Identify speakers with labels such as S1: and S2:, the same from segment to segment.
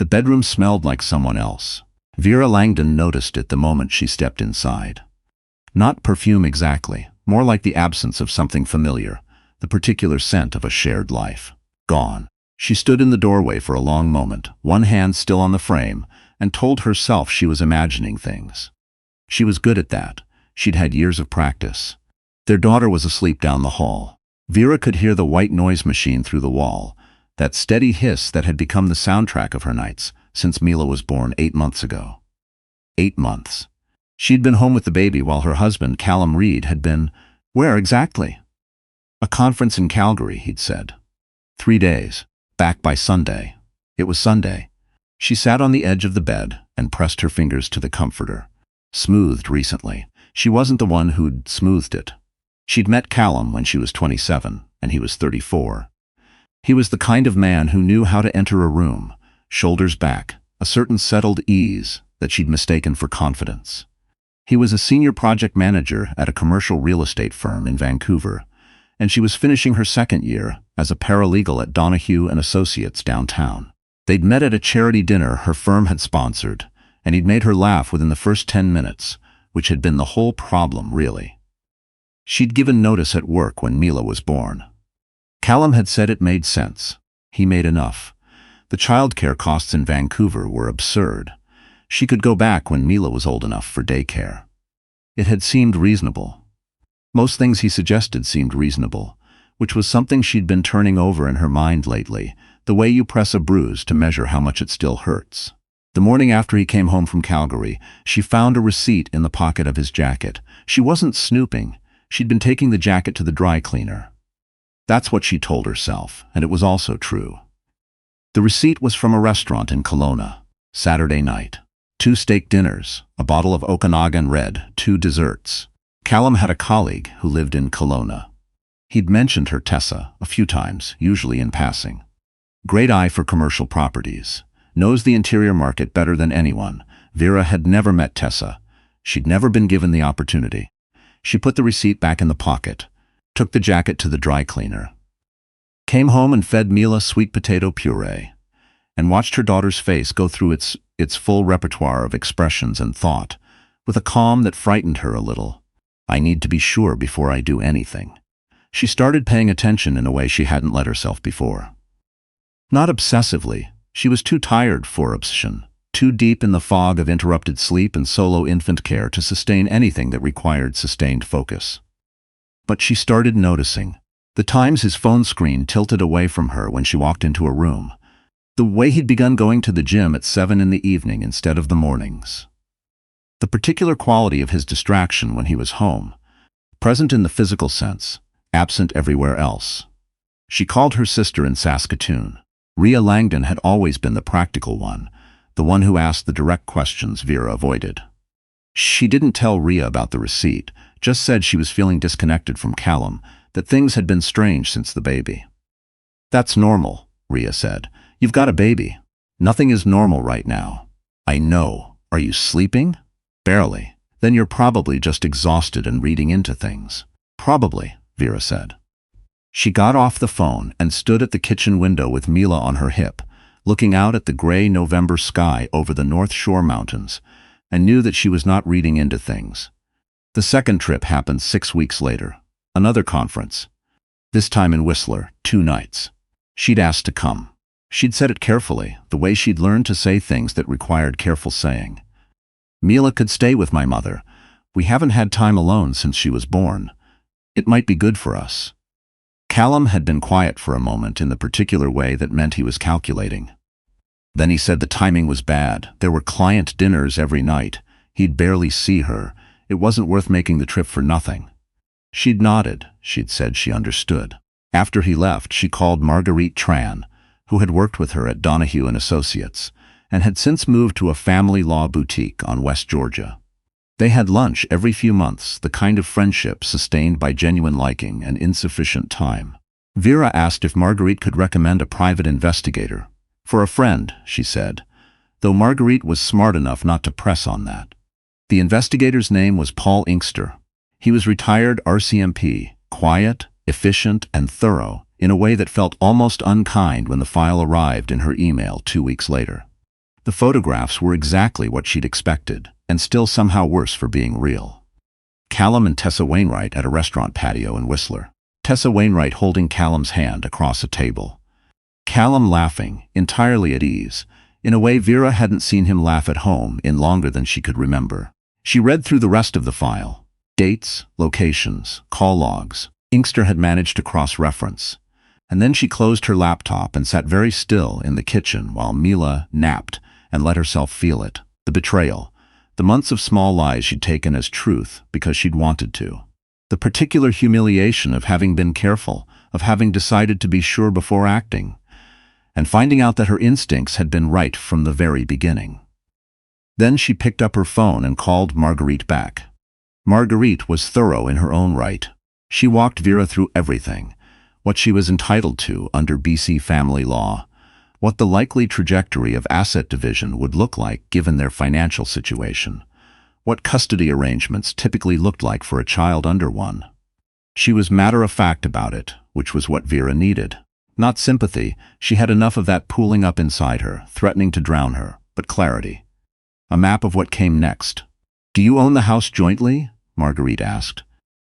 S1: The bedroom smelled like someone else. Vera Langdon noticed it the moment she stepped inside. Not perfume exactly, more like the absence of something familiar, the particular scent of a shared life. Gone. She stood in the doorway for a long moment, one hand still on the frame, and told herself she was imagining things. She was good at that. She'd had years of practice. Their daughter was asleep down the hall. Vera could hear the white noise machine through the wall, that steady hiss that had become the soundtrack of her nights since Mila was born 8 months ago. 8 months. She'd been home with the baby while her husband, Callum Reed, had been… Where exactly? A conference in Calgary, he'd said. 3 days. Back by Sunday. It was Sunday. She sat on the edge of the bed and pressed her fingers to the comforter. Smoothed recently. She wasn't the one who'd smoothed it. She'd met Callum when she was 27, and he was 34. He was the kind of man who knew how to enter a room, shoulders back, a certain settled ease that she'd mistaken for confidence. He was a senior project manager at a commercial real estate firm in Vancouver, and she was finishing her second year as a paralegal at Donahue and Associates downtown. They'd met at a charity dinner her firm had sponsored, and he'd made her laugh within the first 10 minutes, which had been the whole problem, really. She'd given notice at work when Mila was born. Callum had said it made sense. He made enough. The childcare costs in Vancouver were absurd. She could go back when Mila was old enough for daycare. It had seemed reasonable. Most things he suggested seemed reasonable, which was something she'd been turning over in her mind lately, the way you press a bruise to measure how much it still hurts. The morning after he came home from Calgary, she found a receipt in the pocket of his jacket. She wasn't snooping. She'd been taking the jacket to the dry cleaner. That's what she told herself, and it was also true. The receipt was from a restaurant in Kelowna. Saturday night. 2 steak dinners, a bottle of Okanagan Red, 2 desserts. Callum had a colleague who lived in Kelowna. He'd mentioned her Tessa a few times, usually in passing. Great eye for commercial properties. Knows the interior market better than anyone. Vera had never met Tessa. She'd never been given the opportunity. She put the receipt back in the pocket, took the jacket to the dry cleaner, came home and fed Mila sweet potato puree, and watched her daughter's face go through its full repertoire of expressions and thought, with a calm that frightened her a little. I need to be sure before I do anything. She started paying attention in a way she hadn't let herself before. Not obsessively. She was too tired for obsession, too deep in the fog of interrupted sleep and solo infant care to sustain anything that required sustained focus. But she started noticing the times his phone screen tilted away from her when she walked into a room, the way he'd begun going to the gym at 7 in the evening instead of the mornings, the particular quality of his distraction when he was home, present in the physical sense, absent everywhere else. She called her sister in Saskatoon. Rhea Langdon had always been the practical one, the one who asked the direct questions Vera avoided. She didn't tell Rhea about the receipt, just said she was feeling disconnected from Callum, that things had been strange since the baby. That's normal, Rhea said. You've got a baby. Nothing is normal right now. I know. Are you sleeping? Barely. Then you're probably just exhausted and reading into things. Probably, Vera said. She got off the phone and stood at the kitchen window with Mila on her hip, looking out at the gray November sky over the North Shore Mountains, and knew that she was not reading into things. The second trip happened 6 weeks later. Another conference. This time in Whistler, 2 nights. She'd asked to come. She'd said it carefully, the way she'd learned to say things that required careful saying. Mila could stay with my mother. We haven't had time alone since she was born. It might be good for us. Callum had been quiet for a moment in the particular way that meant he was calculating. Then he said the timing was bad. There were client dinners every night. He'd barely see her. It wasn't worth making the trip for nothing. She'd nodded. She'd said she understood. After he left, she called Marguerite Tran, who had worked with her at Donahue and Associates, and had since moved to a family law boutique on West Georgia. They had lunch every few months, the kind of friendship sustained by genuine liking and insufficient time. Vera asked if Marguerite could recommend a private investigator. For a friend, she said, though Marguerite was smart enough not to press on that. The investigator's name was Paul Inkster. He was retired RCMP, quiet, efficient, and thorough, in a way that felt almost unkind when the file arrived in her email 2 weeks later. The photographs were exactly what she'd expected, and still somehow worse for being real. Callum and Tessa Wainwright at a restaurant patio in Whistler. Tessa Wainwright holding Callum's hand across a table. Callum laughing, entirely at ease, in a way Vera hadn't seen him laugh at home in longer than she could remember. She read through the rest of the file. Dates, locations, call logs. Inkster had managed to cross-reference. And then she closed her laptop and sat very still in the kitchen while Mila napped and let herself feel it. The betrayal. The months of small lies she'd taken as truth because she'd wanted to. The particular humiliation of having been careful, of having decided to be sure before acting, and finding out that her instincts had been right from the very beginning. Then she picked up her phone and called Marguerite back. Marguerite was thorough in her own right. She walked Vera through everything, what she was entitled to under BC family law, what the likely trajectory of asset division would look like given their financial situation, what custody arrangements typically looked like for a child under one. She was matter-of-fact about it, which was what Vera needed. Not sympathy, she had enough of that pooling up inside her, threatening to drown her, but clarity. A map of what came next. "Do you own the house jointly?" Marguerite asked.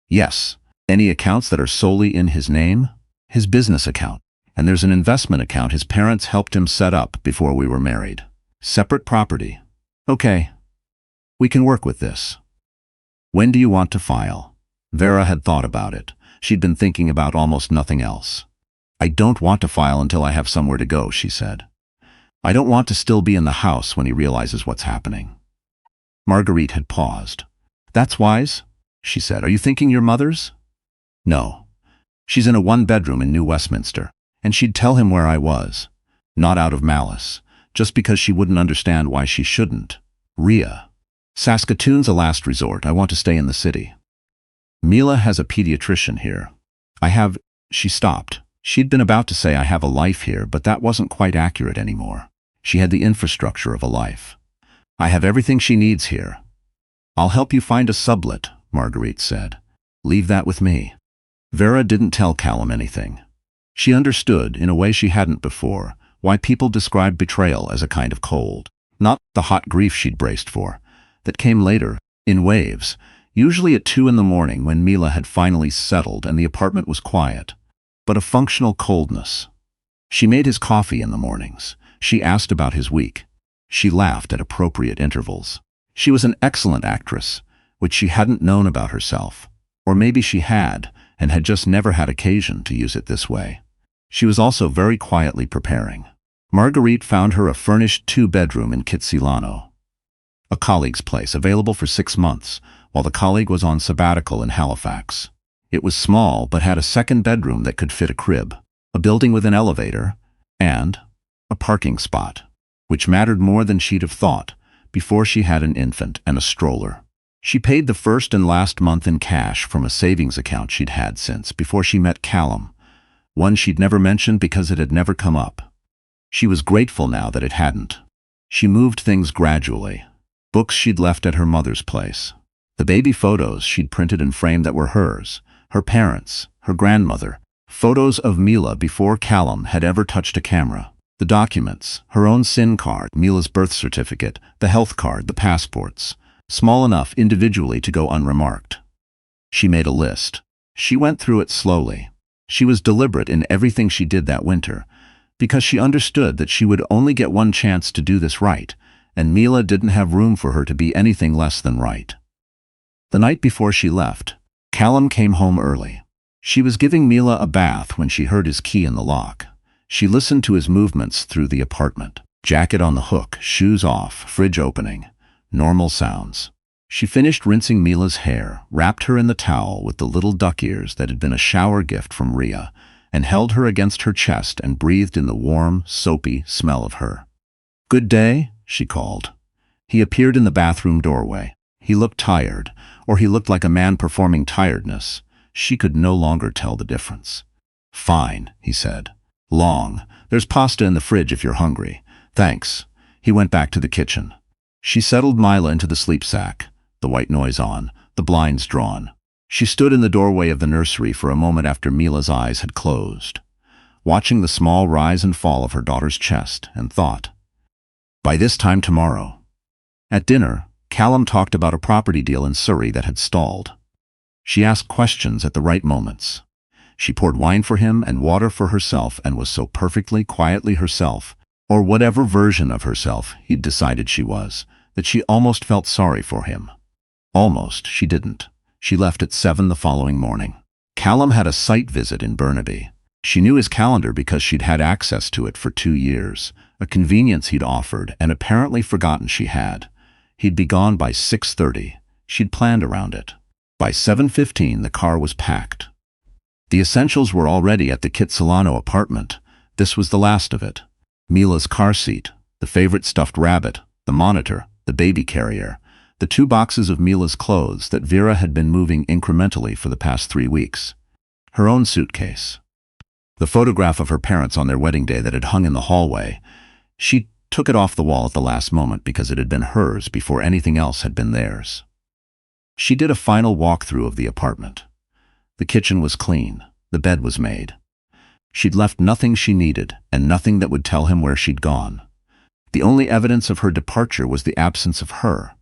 S1: "Yes. Any accounts that are solely in his name?" "His business account. And there's an investment account his parents helped him set up before we were married. Separate property." "Okay. We can work with this." "When do you want to file?" Vera had thought about it. She'd been thinking about almost nothing else. "I don't want to file until I have somewhere to go," she said. "I don't want to still be in the house when he realizes what's happening." Marguerite had paused. "That's wise," she said. "Are you thinking your mother's?" "No. She's in a one-bedroom in New Westminster, and she'd tell him where I was. Not out of malice, just because she wouldn't understand why she shouldn't. Rhea. Saskatoon's a last resort. I want to stay in the city. Mila has a pediatrician here. I have—" She stopped. She'd been about to say I have a life here, but that wasn't quite accurate anymore. She had the infrastructure of a life. "I have everything she needs here." "I'll help you find a sublet," Marguerite said. "Leave that with me." Vera didn't tell Callum anything. She understood, in a way she hadn't before, why people described betrayal as a kind of cold. Not the hot grief she'd braced for. That came later, in waves, usually at 2 in the morning when Mila had finally settled and the apartment was quiet. But a functional coldness. She made his coffee in the mornings. She asked about his week. She laughed at appropriate intervals. She was an excellent actress, which she hadn't known about herself. Or maybe she had, and had just never had occasion to use it this way. She was also very quietly preparing. Marguerite found her a furnished 2-bedroom in Kitsilano. A colleague's place, available for 6 months, while the colleague was on sabbatical in Halifax. It was small, but had a 2nd bedroom that could fit a crib, a building with an elevator, and a parking spot, which mattered more than she'd have thought before she had an infant and a stroller. She paid the first and last month in cash from a savings account she'd had since before she met Callum, one she'd never mentioned because it had never come up. She was grateful now that it hadn't. She moved things gradually. Books she'd left at her mother's place. The baby photos she'd printed and framed that were hers, her parents, her grandmother, photos of Mila before Callum had ever touched a camera. The documents, her own SIN card, Mila's birth certificate, the health card, the passports, small enough individually to go unremarked. She made a list. She went through it slowly. She was deliberate in everything she did that winter, because she understood that she would only get one chance to do this right, and Mila didn't have room for her to be anything less than right. The night before she left, Callum came home early. She was giving Mila a bath when she heard his key in the lock. She listened to his movements through the apartment. Jacket on the hook, shoes off, fridge opening. Normal sounds. She finished rinsing Mila's hair, wrapped her in the towel with the little duck ears that had been a shower gift from Rhea, and held her against her chest and breathed in the warm, soapy smell of her. "Good day," she called. He appeared in the bathroom doorway. He looked tired, or he looked like a man performing tiredness. She could no longer tell the difference. "Fine," he said. "Long. There's pasta in the fridge if you're hungry. Thanks." He went back to the kitchen. She settled Mila into the sleep sack, the white noise on, the blinds drawn. She stood in the doorway of the nursery for a moment after Mila's eyes had closed, watching the small rise and fall of her daughter's chest, and thought, By this time tomorrow. At dinner, Callum talked about a property deal in Surrey that had stalled. She asked questions at the right moments. She poured wine for him and water for herself and was so perfectly, quietly herself, or whatever version of herself he'd decided she was, that she almost felt sorry for him. Almost, she didn't. She left at 7 the following morning. Callum had a site visit in Burnaby. She knew his calendar because she'd had access to it for 2 years, a convenience he'd offered and apparently forgotten she had. He'd be gone by 6:30. She'd planned around it. By 7:15 the car was packed. The essentials were already at the Kitsilano apartment. This was the last of it. Mila's car seat, the favorite stuffed rabbit, the monitor, the baby carrier, the 2 boxes of Mila's clothes that Vera had been moving incrementally for the past 3 weeks. Her own suitcase. The photograph of her parents on their wedding day that had hung in the hallway. She took it off the wall at the last moment because it had been hers before anything else had been theirs. She did a final walkthrough of the apartment. The kitchen was clean. The bed was made. She'd left nothing she needed and nothing that would tell him where she'd gone. The only evidence of her departure was the absence of her,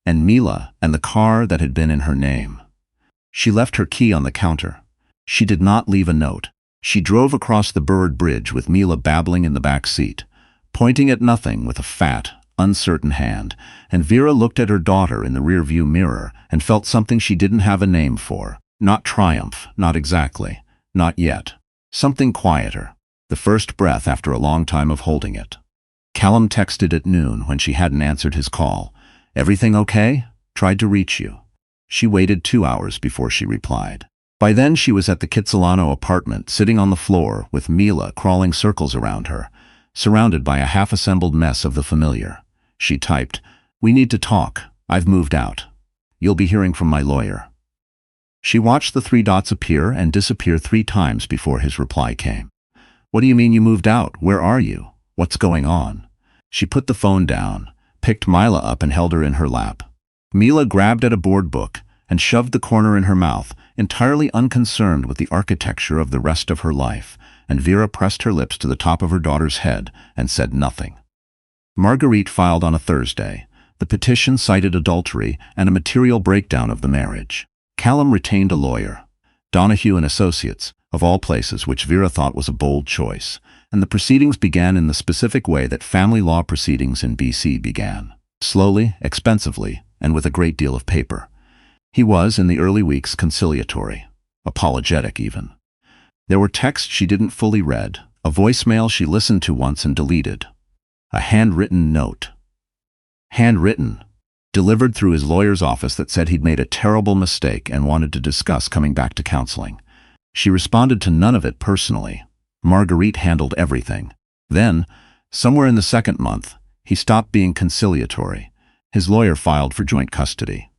S1: and Mila and the car that had been in her name. She left her key on the counter. She did not leave a note. She drove across the Burrard Bridge with Mila babbling in the back seat, pointing at nothing with a fat, uncertain hand, and Vera looked at her daughter in the rearview mirror and felt something she didn't have a name for. Not triumph, not exactly, not yet. Something quieter, the first breath after a long time of holding it. Callum texted at noon when she hadn't answered his call. "Everything okay? Tried to reach you." She waited 2 hours before she replied. By then she was at the Kitsilano apartment, sitting on the floor with Mila crawling circles around her, surrounded by a half-assembled mess of the familiar. She typed, "We need to talk. I've moved out. You'll be hearing from my lawyer." She watched the 3 dots appear and disappear 3 times before his reply came. "What do you mean you moved out? Where are you? What's going on?" She put the phone down, picked Mila up and held her in her lap. Mila grabbed at a board book and shoved the corner in her mouth, entirely unconcerned with the architecture of the rest of her life, and Vera pressed her lips to the top of her daughter's head and said nothing. Marguerite filed on a Thursday. The petition cited adultery and a material breakdown of the marriage. Callum retained a lawyer, Donahue and Associates, of all places, which Vera thought was a bold choice, and the proceedings began in the specific way that family law proceedings in BC began. Slowly, expensively, and with a great deal of paper. He was, in the early weeks, conciliatory, apologetic even. There were texts she didn't fully read, a voicemail she listened to once and deleted, a handwritten note. Handwritten, delivered through his lawyer's office that said he'd made a terrible mistake and wanted to discuss coming back to counseling. She responded to none of it personally. Marguerite handled everything. Then, somewhere in the 2nd month, he stopped being conciliatory. His lawyer filed for joint custody.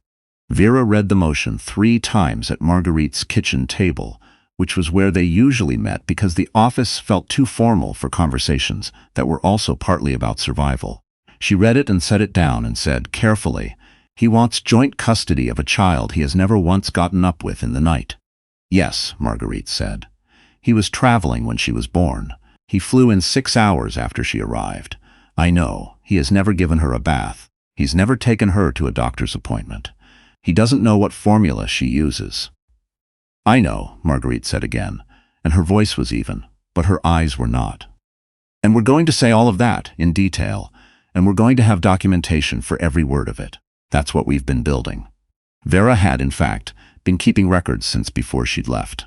S1: Vera read the motion 3 times at Marguerite's kitchen table, which was where they usually met because the office felt too formal for conversations that were also partly about survival. She read it and set it down and said, carefully, "He wants joint custody of a child he has never once gotten up with in the night." "Yes," Marguerite said. "He was traveling when she was born. He flew in 6 hours after she arrived. I know, he has never given her a bath. He's never taken her to a doctor's appointment. He doesn't know what formula she uses." "I know," Marguerite said again, and her voice was even, but her eyes were not. "And we're going to say all of that in detail, and we're going to have documentation for every word of it. That's what we've been building." Vera had, in fact, been keeping records since before she'd left.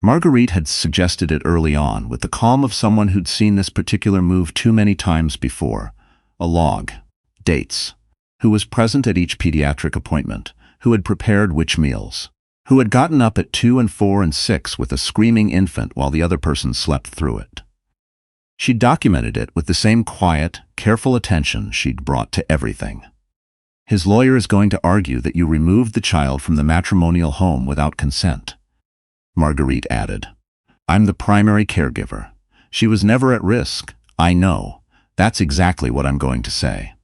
S1: Marguerite had suggested it early on, with the calm of someone who'd seen this particular move too many times before. A log. Dates. Who was present at each pediatric appointment. Who had prepared which meals. Who had gotten up at 2 and 4 and 6 with a screaming infant while the other person slept through it. She documented it with the same quiet, careful attention she'd brought to everything. "His lawyer is going to argue that you removed the child from the matrimonial home without consent," Marguerite added. "I'm the primary caregiver. She was never at risk. I know. That's exactly what I'm going to say."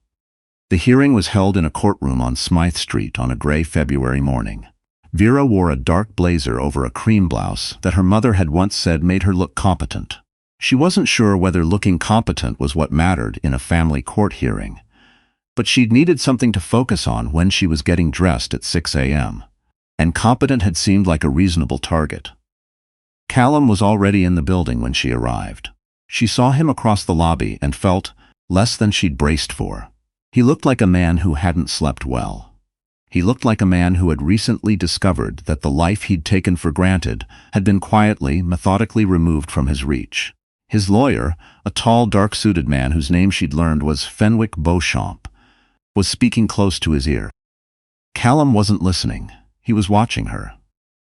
S1: The hearing was held in a courtroom on Smythe Street on a gray February morning. Vera wore a dark blazer over a cream blouse that her mother had once said made her look competent. She wasn't sure whether looking competent was what mattered in a family court hearing, but she'd needed something to focus on when she was getting dressed at 6 a.m., and competent had seemed like a reasonable target. Callum was already in the building when she arrived. She saw him across the lobby and felt less than she'd braced for. He looked like a man who hadn't slept well. He looked like a man who had recently discovered that the life he'd taken for granted had been quietly, methodically removed from his reach. His lawyer, a tall, dark-suited man whose name she'd learned was Fenwick Beauchamp, was speaking close to his ear. Callum wasn't listening. He was watching her.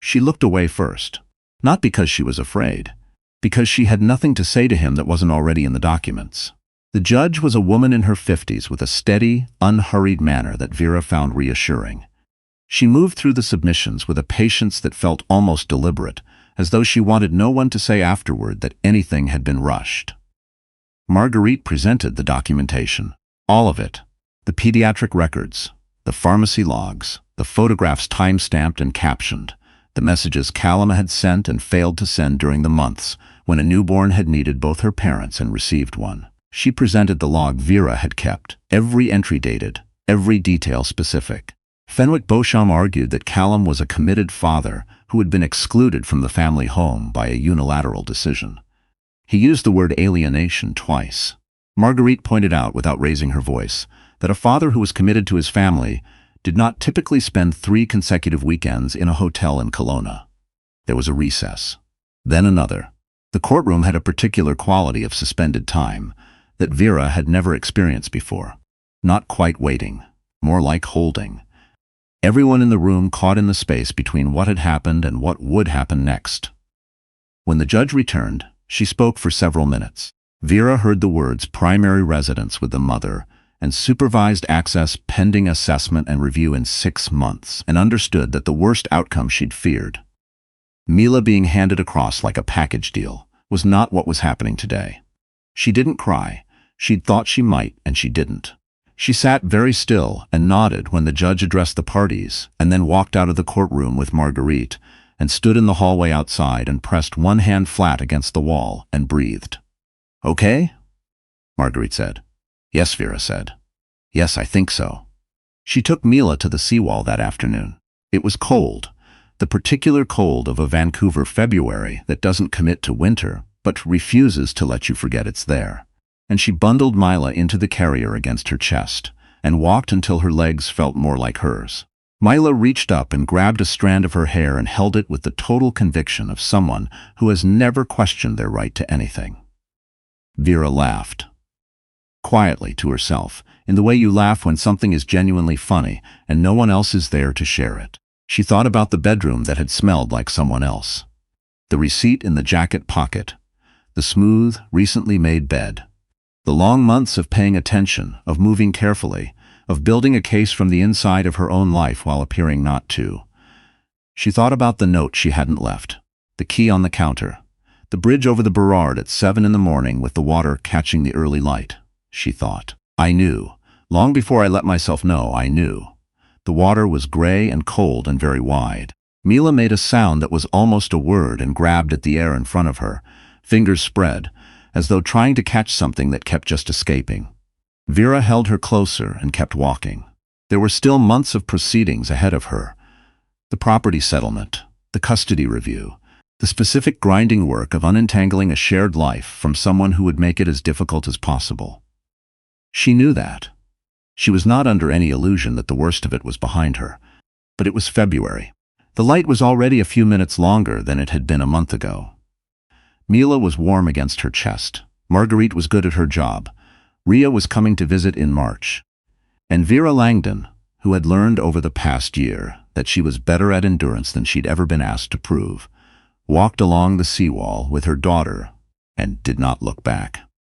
S1: She looked away first. Not because she was afraid, because she had nothing to say to him that wasn't already in the documents. The judge was a woman in her 50s with a steady, unhurried manner that Vera found reassuring. She moved through the submissions with a patience that felt almost deliberate, as though she wanted no one to say afterward that anything had been rushed. Marguerite presented the documentation. All of it. The pediatric records, the pharmacy logs, the photographs time-stamped and captioned, the messages Callum had sent and failed to send during the months when a newborn had needed both her parents and received one. She presented the log Vera had kept, every entry dated, every detail specific. Fenwick Beauchamp argued that Callum was a committed father who had been excluded from the family home by a unilateral decision. He used the word alienation twice. Marguerite pointed out without raising her voice that a father who was committed to his family did not typically spend 3 consecutive weekends in a hotel in Kelowna. There was a recess. Then another. The courtroom had a particular quality of suspended time that Vera had never experienced before. Not quite waiting, more like holding. Everyone in the room caught in the space between what had happened and what would happen next. When the judge returned, she spoke for several minutes. Vera heard the words primary residence with the mother and supervised access pending assessment and review in 6 months, and understood that the worst outcome she'd feared, Mila being handed across like a package deal, was not what was happening today. She didn't cry. She'd thought she might, and she didn't. She sat very still and nodded when the judge addressed the parties, and then walked out of the courtroom with Marguerite and stood in the hallway outside and pressed one hand flat against the wall and breathed. "Okay?" Marguerite said. "Yes," Vera said. "Yes, I think so." She took Mila to the seawall that afternoon. It was cold, the particular cold of a Vancouver February that doesn't commit to winter, but refuses to let you forget it's there. And she bundled Mila into the carrier against her chest and walked until her legs felt more like hers. Mila reached up and grabbed a strand of her hair and held it with the total conviction of someone who has never questioned their right to anything. Vera laughed. Quietly to herself, in the way you laugh when something is genuinely funny and no one else is there to share it. She thought about the bedroom that had smelled like someone else. The receipt in the jacket pocket. The smooth, recently made bed. The long months of paying attention, of moving carefully, of building a case from the inside of her own life while appearing not to. She thought about the note she hadn't left, the key on the counter, the bridge over the Burrard at 7 in the morning with the water catching the early light. She thought, I knew. Long before I let myself know, I knew. The water was gray and cold and very wide. Mila made a sound that was almost a word and grabbed at the air in front of her, fingers spread, as though trying to catch something that kept just escaping. Vera held her closer and kept walking. There were still months of proceedings ahead of her. The property settlement, the custody review, the specific grinding work of unentangling a shared life from someone who would make it as difficult as possible. She knew that. She was not under any illusion that the worst of it was behind her. But it was February. The light was already a few minutes longer than it had been a month ago. Mila was warm against her chest. Marguerite was good at her job. Ria was coming to visit in March. And Vera Langdon, who had learned over the past year that she was better at endurance than she'd ever been asked to prove, walked along the seawall with her daughter and did not look back.